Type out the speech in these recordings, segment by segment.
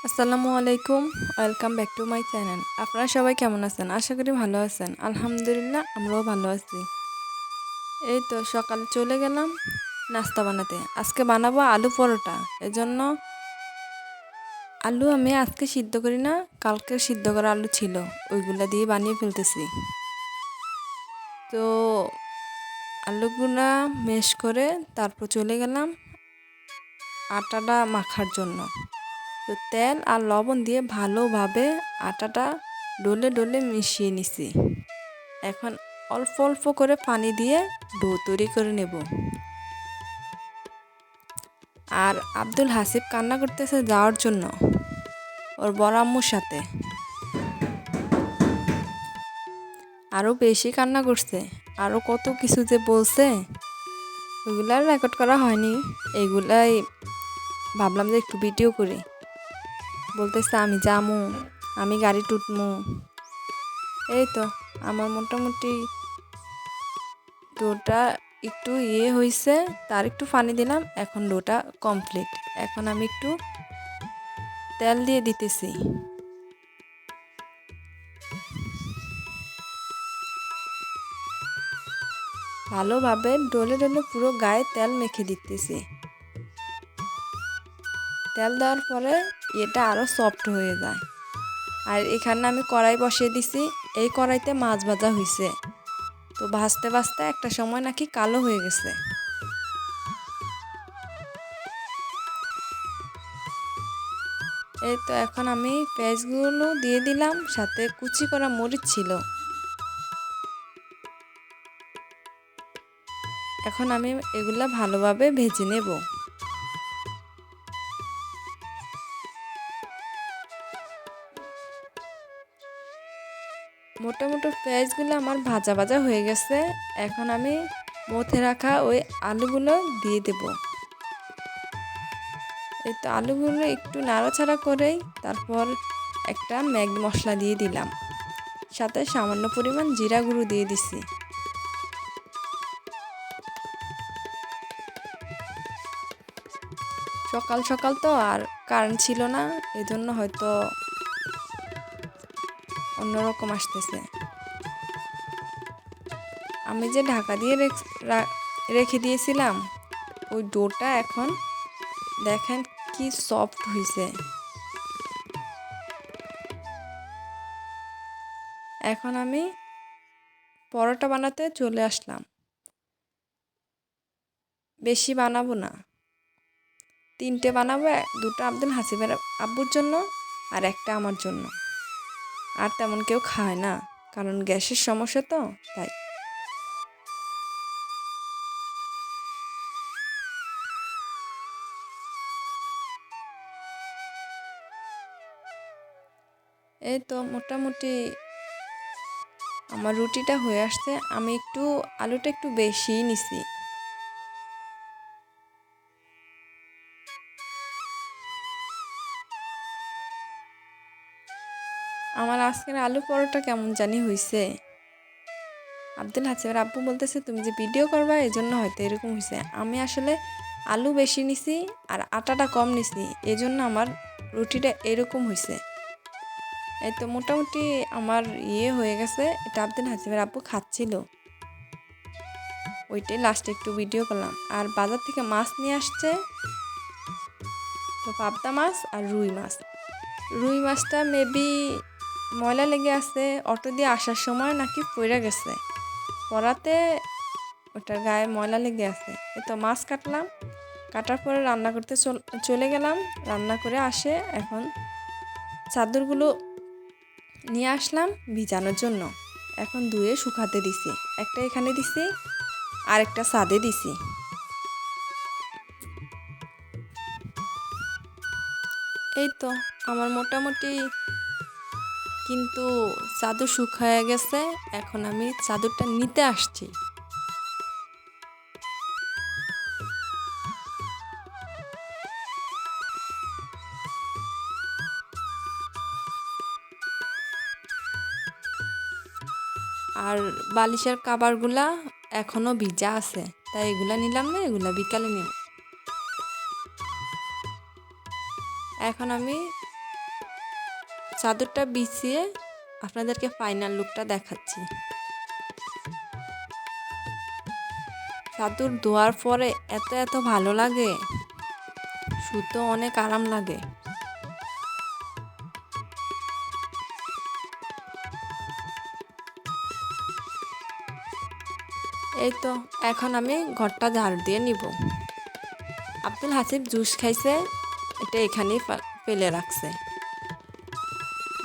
আসসালামু আলাইকুম, welcome back to my channel. আপনারা সবাই কেমন আছেন? আশা করি ভালো আছেন। আলহামদুলিল্লাহ, আমরাও ভালো আছি। এই তো সকালে চলে গেলাম নাস্তা বানাতে। আজকে বানাবো আলু পরোটা। এজন্য আলু আমি আজকে সিদ্ধ করি না, কালকে সিদ্ধ করা আলু ছিল, ওইগুলা দিয়ে বানিয়ে ফেলতেছি। তো আলুগুলা ম্যাশ করে তারপর চলে গেলাম আটাটা মাখার জন্য। তো তেল আর লবণ দিয়ে ভালোভাবে আটাটা ডলে ডলে মিশিয়ে নিছি। এখন অল্প অল্প করে পানি দিয়ে ডো তৈরি করে নেব। আর আব্দুল হাসিব কান্না করতেছে যাওয়ার জন্য ওর বড় আম্মুর সাথে। আরও বেশি কান্না করছে, আরও কত কিছু যে বলছে, ওইগুলার রেকর্ড করা হয়নি। এইগুলাই ভাবলাম যে একটু ভিডিও করি। বলতেছে আমি যামু, আমি গাড়ি টুটমু। এই তো আমার মোটামুটি ডোটা একটু হয়েছে, তার একটু পানি দিলাম। এখন ডোটা কমপ্লিট। এখন আমি একটু তেল দিয়ে দিতেছি। ভালোভাবে ডলে ডলে পুরো গায়ে তেল মেখে দিতেছি। তেল দেওয়ার পরে এটা আরও সফট হয়ে যায়। আর এখানে আমি কড়াই বসিয়ে দিছি। এই কড়াইতে মাছ ভাজা হয়েছে। তো ভাজতে ভাজতে একটা সময় নাকি কালো হয়ে গেছে। এই তো এখন আমি পেঁয়াজগুলো দিয়ে দিলাম, সাথে কুচি করা মরিচ ছিল। এখন আমি এগুলা ভালোভাবে ভেজে নেব। মোটামুটি পেঁয়াজগুলো আমার ভাজা ভাজা হয়ে গেছে। এখন আমি মথে রাখা ওই আলুগুলো দিয়ে দেব। এই তো আলুগুলো একটু নাড়াচাড়া করেই তারপর একটা ম্যাগি মশলা দিয়ে দিলাম, সাথে সামান্য পরিমাণ জিরা গুঁড়ো দিয়ে দিছি। সকাল সকাল তো আর কারেন্ট ছিল না, এজন্য হয়তো অন্যরকম আসতেছে। আমি যে ঢাকা দিয়ে রেখে দিয়েছিলাম ওই ডোটা এখন দেখেন কি সফট হয়েছে। এখন আমি পরোটা বানাতে চলে আসলাম। বেশি বানাবো না, 3টে বানাবো। 2টা আব্দুল হাসিবের আব্বুর জন্য আর একটা আমার জন্য। আর তেমন কেউ খায় না, কারণ গ্যাসের সমস্যা তো, তাই। এই তো মোটামুটি আমার রুটিটা হয়ে আসছে। আমি একটু আলুটা একটু বেশিই নিছি। আমার আজকের আলু পরোটা কেমন জানি হয়েছে। আব্দুল হাসিবের আব্বু বলতেছে তুমি যে ভিডিও করবা এই জন্য হয়তো এরকম হয়েছে। আমি আসলে আলু বেশি নিছি আর আটাটা কম নিছি, এই জন্য আমার রুটিটা এরকম হয়েছে। এই তো মোটামুটি আমার হয়ে গেছে। এটা আব্দুল হাসিবের আব্বু খাচ্ছিল, ওইটাই লাস্টে একটু ভিডিও করলাম। আর বাজার থেকে মাছ নিয়ে আসছে, তো পাবদা মাছ আর রুই মাছ। রুই মাছটা মেবি ময়লা লেগে আছে, অটো দিয়ে আসার সময় নাকি পড়ে গেছে, পড়াতে ওটার গায়ে ময়লা লেগে আছে। এই তো মাছ কাটলাম, কাটার পরে রান্না করতে চলে গেলাম। রান্না করে আসে এখন চাদরগুলো নিয়ে আসলাম ভিজানোর জন্য। এখন ধুয়ে শুকাতে দিছি, একটা এখানে দিছি আর একটা ছাদে দিছি। এই তো আমার মোটামুটি কিন্তু চাদর শুকায় গেছে। এখন আমি চাদরটা নিতে আসছি। আর বালিশের কাভারগুলা এখনো ভিজা আছে, তাই এগুলা নিলাম না, এগুলা বিকালে নিলাম। এখন আমি চাদরটা বিছিয়ে আপনাদেরকে ফাইনাল লুকটা দেখাচ্ছি। চাদর ধোয়ার পরে এত এত ভালো লাগে, শুতে অনেক আরাম লাগে। এই তো এখন আমি ঘরটা ঝাড়ু দিয়ে নিব। আব্দুল হাসিব জুস খাইছে, এটা এখানেই ফেলে রাখছে।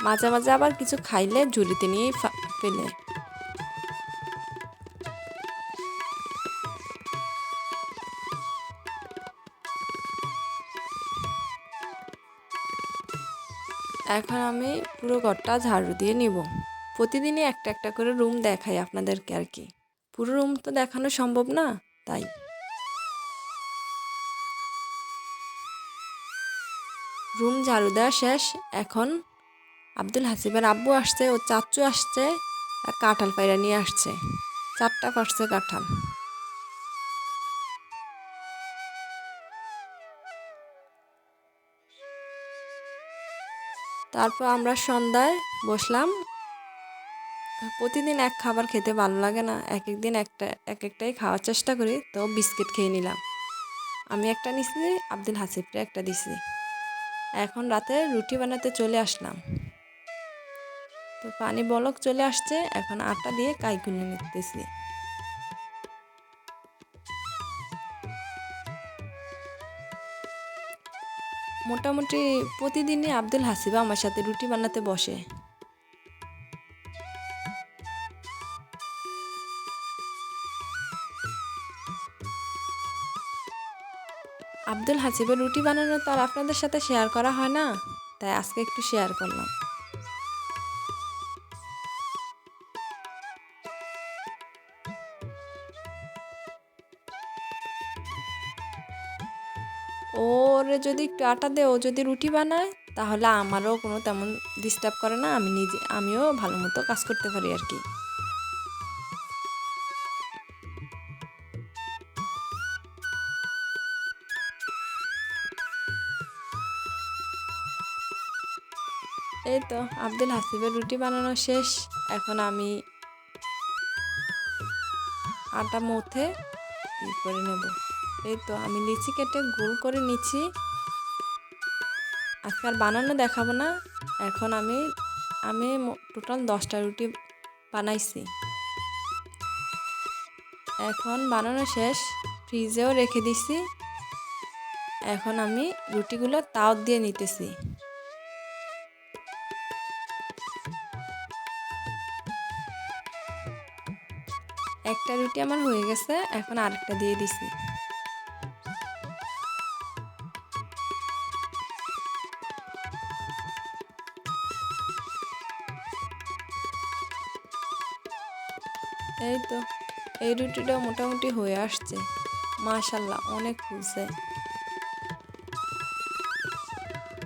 মাঝে মাঝে আবার কিছু খাইলে ঝুড়িতে নিয়ে ফেলে। এখন আমি পুরো ঘরটা ঝাড়ু দিয়ে নিব। প্রতিদিনই একটা একটা করে রুম দেখাই আপনাদেরকে আর কি, পুরো রুম তো দেখানো সম্ভব না, তাই। রুম ঝাড়ু দেওয়া শেষ। এখন আব্দুল হাসিবের আব্বু আসছে, ও চাচু আসছে, আর কাঁঠাল পায়রা নিয়ে আসছে। 4টা পারছে কাঁঠাল। তারপর আমরা সন্ধ্যায় বসলাম। প্রতিদিন এক খাবার খেতে ভালো লাগে না, এক একদিন একটাই খাওয়ার চেষ্টা করি। তো বিস্কিট খেয়ে নিলাম, আমি একটা নিছি, আব্দুল হাসিবকে একটা দিছি। এখন রাতে রুটি বানাতে চলে আসলাম। তো পানি বলক চলে আসছে, এখন আটা দিয়ে কাই গুলে নিতেছি। মোটামুটি প্রতিদিনই আব্দুল হাসিব আমার সাথে রুটি বানাতে বসে। আব্দুল হাসিবের রুটি বানানো তো আর আপনাদের সাথে শেয়ার করা হয় না, তাই আজকে একটু শেয়ার করলাম। ওরে যদি একটু আটা দেয়, ও যদি রুটি বানায়, তাহলে আমারও কোনো তেমন ডিস্টার্ব করে না, আমিও ভালো মতো কাজ করতে পারি আর কি। এই তো আব্দুল হাসিবের রুটি বানানো শেষ। এখন আমি আটা মথে করে নেব। এই তো আমি লিচি কেটে গোল করে নিচ্ছি। আজকে আর বানানো দেখাবো না। এখন আমি আমি টোটাল 10টা রুটি বানাইছি। এখন বানানো শেষ, ফ্রিজেও রেখে দিছি। এখন আমি রুটিগুলো তাও দিয়ে নিতেছি। একটা রুটি আমার হয়ে গেছে, এখন আরেকটা দিয়ে দিছি। এই তো এই রুটিটাও মোটামুটি হয়ে আসছে, মাশাল্লাহ অনেক ফুলছে।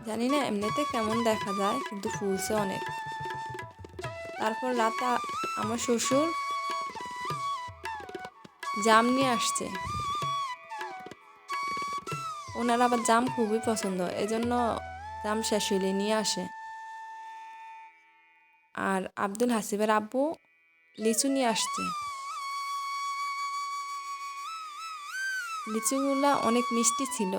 জানি না এমনিতে কেমন দেখা যায়, কিন্তু ফুলছে অনেক। তারপর রাতে আমার শ্বশুর জাম নিয়ে আসছে। ওনার আবার জাম খুবই পছন্দ, এজন্য জাম শেষ হইলে নিয়ে আসে। আর আব্দুল হাসিবের আব্বু লিচু নিয়ে আসছে। লিচুগুলা অনেক মিষ্টি ছিল।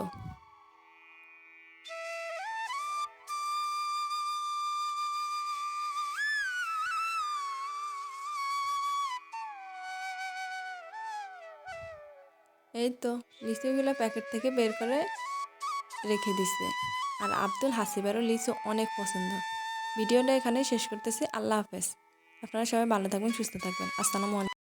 এই তো লিচুগুলো প্যাকেট থেকে বের করে রেখে দিছে। আর আব্দুল হাসিবেরও লিচু অনেক পছন্দ। ভিডিওটা এখানে শেষ করতেছি। আল্লাহ হাফেজ। আপনারা সবাই ভালো থাকবেন, সুস্থ থাকবেন। আসসালামু আলাইকুম।